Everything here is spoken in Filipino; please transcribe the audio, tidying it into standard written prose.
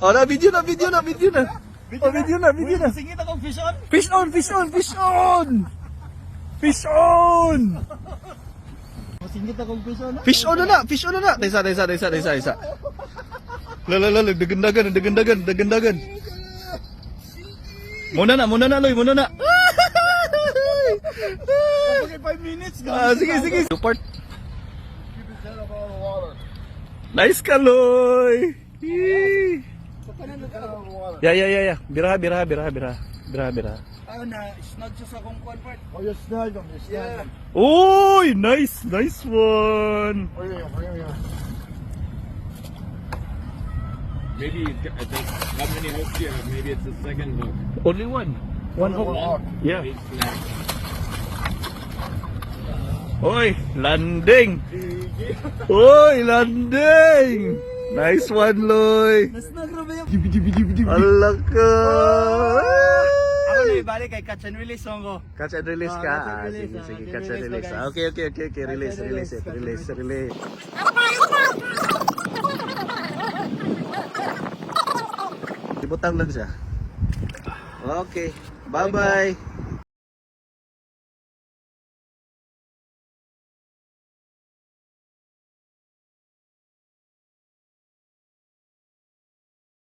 Oh, na video na. Oh, video na. Singit akong fish on. Fish on. Singit akong fish on. Fish on na. Isa. Lala, dagan. Muna na, Loy, muna na. Okay, 5 minutes. Sige. Part. Nice ka, Loy. Yee. Ya. Biraha. Na, snag siya sa akong convert. Oh, you snag them. Oy, nice one. Maybe I think how many hooks do you have? Maybe it's the second hook. Only one. One hook. Yeah. Big snag. Oy, landing. Nice one, Loy. Nasnag na ba yung... Alaka. Ako na ibalik kay catch and release song ko. Catch and release ka. Catch and release, Sige, catch catch and and release. release, guys. Okay. Release it. Release. Ibutang lang siya. Okay. Bye-bye.